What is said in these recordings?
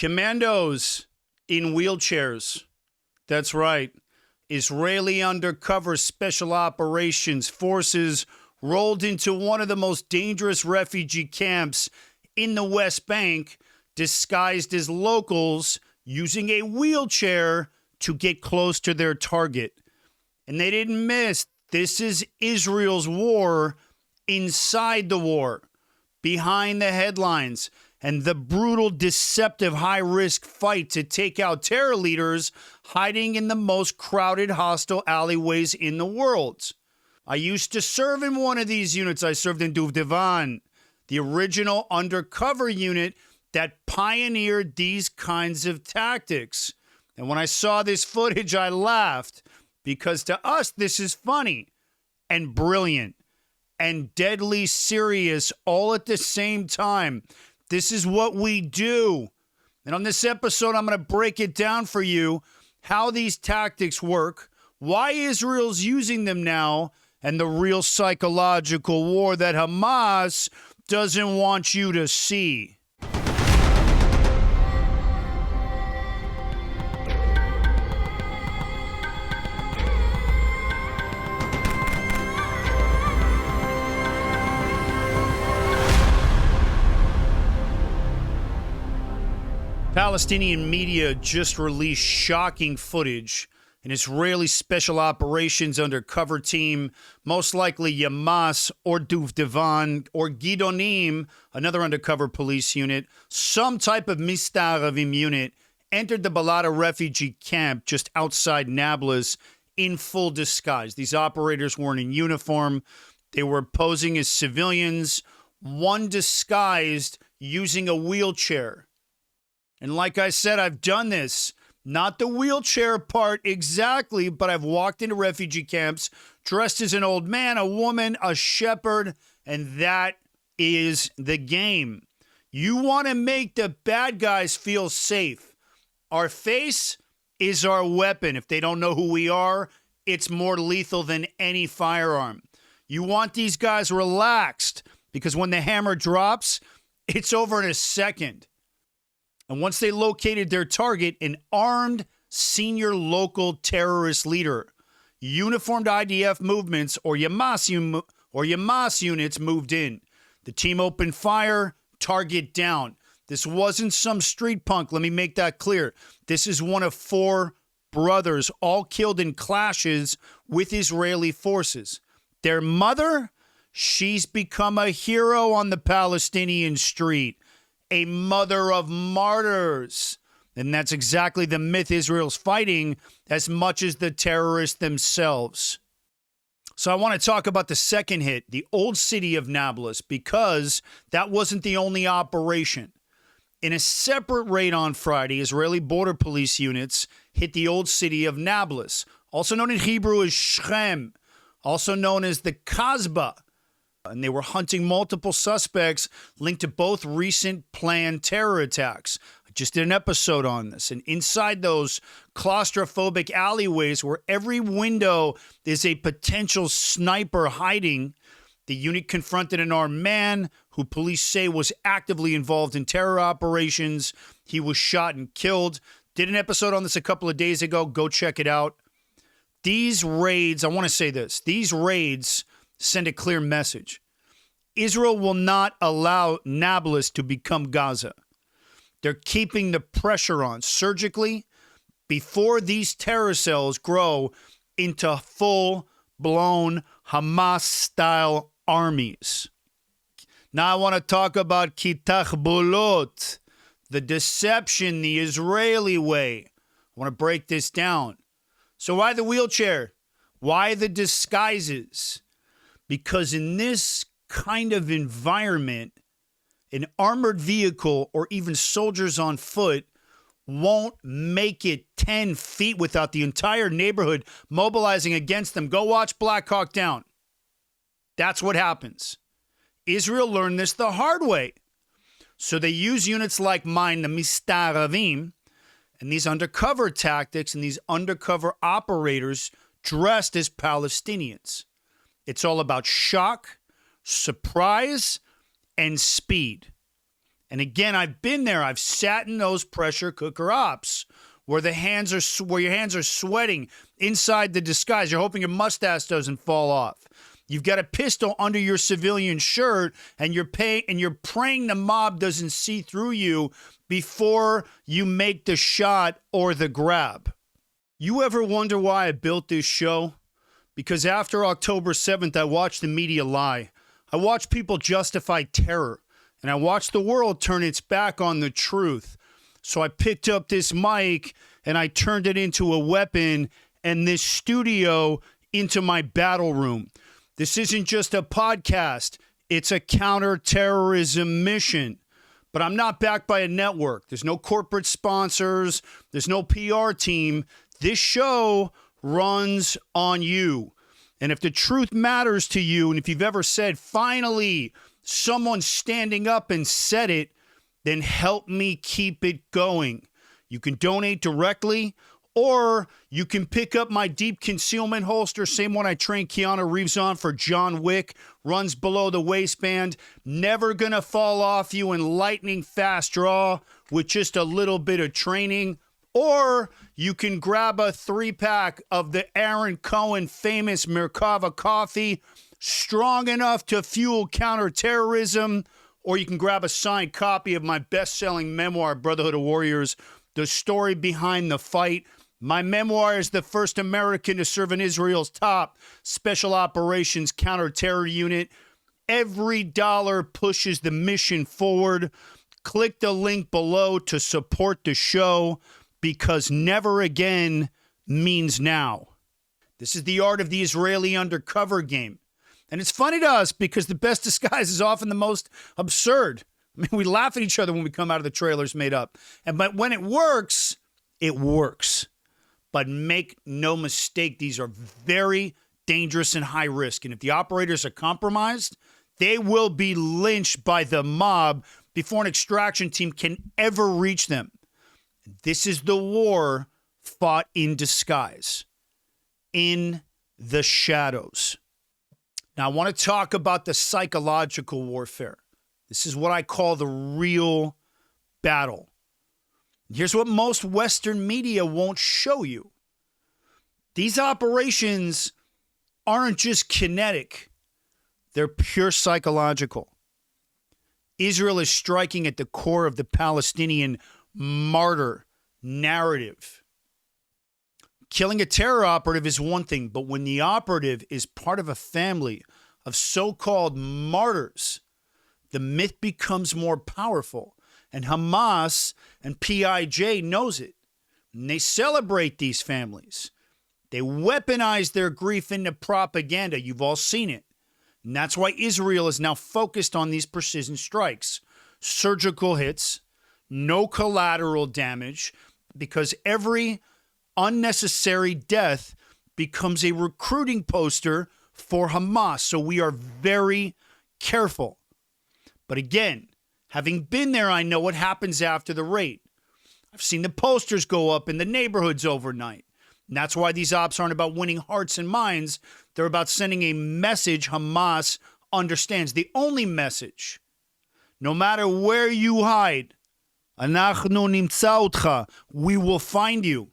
Commandos in wheelchairs. That's right. Israeli undercover special operations forces rolled into one of the most dangerous refugee camps in the West Bank, disguised as locals, using a wheelchair to get close to their target. And they didn't miss. This is Israel's war inside the war, behind the headlines, and the brutal, deceptive, high-risk fight to take out terror leaders hiding in the most crowded, hostile alleyways in the world. I used to serve in one of these units. I served in Duvdevan, the original undercover unit that pioneered these kinds of tactics. And when I saw this footage, I laughed, because to us, this is funny and brilliant and deadly serious all at the same time. This is what we do. And on this episode, I'm going to break it down for you, how these tactics work, why Israel's using them now, and the real psychological war that Hamas doesn't want you to see. Palestinian media just released shocking footage. An Israeli special operations undercover team, most likely Hamas or Duvdevan or Gidonim, another undercover police unit, some type of Mistaravim unit, entered the Balata refugee camp just outside Nablus in full disguise. These operators weren't in uniform. They were posing as civilians, one disguised using a wheelchair. And like I said, I've done this. Not the wheelchair part exactly, but I've walked into refugee camps dressed as an old man, a woman, a shepherd, and that is the game. You want to make the bad guys feel safe. Our face is our weapon. If they don't know who we are, it's more lethal than any firearm. You want these guys relaxed, because when the hammer drops, it's over in a second. And once they located their target, an armed senior local terrorist leader, uniformed IDF movements or Hamas units moved in. The team opened fire, target down. This wasn't some street punk. Let me make that clear. This is one of 4 brothers, all killed in clashes with Israeli forces. Their mother, she's become a hero on the Palestinian street. A mother of martyrs. And that's exactly the myth Israel's fighting as much as the terrorists themselves. So I want to talk about the second hit, the old city of Nablus, because that wasn't the only operation. In a separate raid on Friday, Israeli border police units hit the old city of Nablus, also known in Hebrew as Shechem, also known as the Kasbah. And they were hunting multiple suspects linked to both recent planned terror attacks. I just did an episode on this. And inside those claustrophobic alleyways where every window is a potential sniper hiding, the unit confronted an armed man who police say was actively involved in terror operations. He was shot and killed. Did an episode on this a couple of days ago. Go check it out. These raids, I want to say this, these raids send a clear message. Israel will not allow Nablus to become Gaza. They're keeping the pressure on surgically before these terror cells grow into full-blown Hamas-style armies. Now I want to talk about Kitachbolot, the deception, the Israeli way. I want to break this down. So why the wheelchair? Why the disguises? Because in this kind of environment, an armored vehicle or even soldiers on foot won't make it 10 feet without the entire neighborhood mobilizing against them. Go watch Black Hawk Down. That's what happens. Israel learned this the hard way. So they use units like mine, the Mistaravim, and these undercover tactics and these undercover operators dressed as Palestinians. It's all about shock, surprise, and speed. And again, I've been there. I've sat in those pressure cooker ops where your hands are sweating inside the disguise. You're hoping your mustache doesn't fall off. You've got a pistol under your civilian shirt, and you're praying the mob doesn't see through you before you make the shot or the grab. You ever wonder why I built this show? Because after October 7th, I watched the media lie. I watched people justify terror, and I watched the world turn its back on the truth. So I picked up this mic, and I turned it into a weapon, and this studio into my battle room. This isn't just a podcast. It's a counterterrorism mission. But I'm not backed by a network. There's no corporate sponsors. There's no PR team. This show runs on you. And if the truth matters to you, and if you've ever said, finally, someone's standing up and said it, then help me keep it going. You can donate directly, or you can pick up my deep concealment holster, same one I trained Keanu Reeves on for John Wick, runs below the waistband, never gonna fall off you in lightning fast draw with just a little bit of training. Or you can grab a 3-pack of the Aaron Cohen famous Merkava coffee, strong enough to fuel counterterrorism, or you can grab a signed copy of my best-selling memoir, Brotherhood of Warriors, The Story Behind the Fight. My memoir is the first American to serve in Israel's top special operations counter-terror unit. Every dollar pushes the mission forward. Click the link below to support the show, because never again means now. This is the art of the Israeli undercover game. And it's funny to us because the best disguise is often the most absurd. I mean, we laugh at each other when we come out of the trailers made up. But when it works, it works. But make no mistake, these are very dangerous and high risk. And if the operators are compromised, they will be lynched by the mob before an extraction team can ever reach them. This is the war fought in disguise, in the shadows. Now, I want to talk about the psychological warfare. This is what I call the real battle. Here's what most Western media won't show you. These operations aren't just kinetic. They're pure psychological. Israel is striking at the core of the Palestinian martyr narrative. Killing a terror operative is one thing, but when the operative is part of a family of so-called martyrs, the myth becomes more powerful. And Hamas and PIJ knows it. And they celebrate these families. They weaponize their grief into propaganda. You've all seen it. And that's why Israel is now focused on these precision strikes. Surgical hits, no collateral damage, because every unnecessary death becomes a recruiting poster for Hamas. So we are very careful. But again, having been there, I know what happens after the raid. I've seen the posters go up in the neighborhoods overnight. And that's why these ops aren't about winning hearts and minds. They're about sending a message Hamas understands. The only message. No matter where you hide, אנחנו נמצא אותך. We will find you.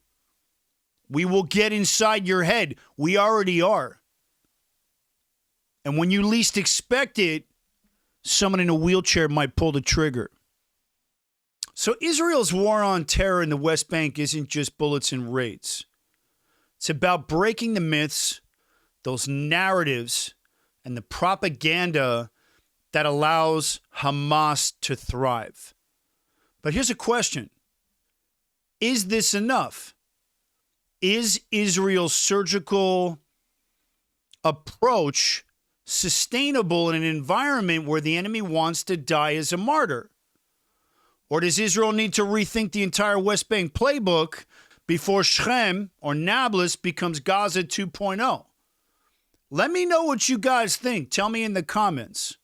We will get inside your head. We already are. And when you least expect it, someone in a wheelchair might pull the trigger. So Israel's war on terror in the West Bank isn't just bullets and raids. It's about breaking the myths, those narratives, and the propaganda that allows Hamas to thrive. But here's a question. Is this enough? Is Israel's surgical approach sustainable in an environment where the enemy wants to die as a martyr? Or does Israel need to rethink the entire West Bank playbook before Shechem or Nablus becomes Gaza 2.0? Let me know what you guys think. Tell me in the comments.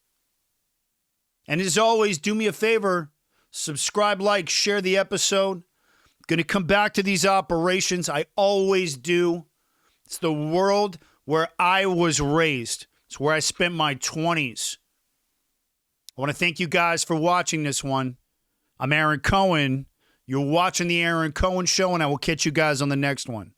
And as always, do me a favor. Subscribe, like, share the episode. Going to come back to these operations. I always do. It's the world where I was raised. It's where I spent my 20s. I want to thank you guys for watching this one. I'm Aaron Cohen. You're watching The Aaron Cohen Show, and I will catch you guys on the next one.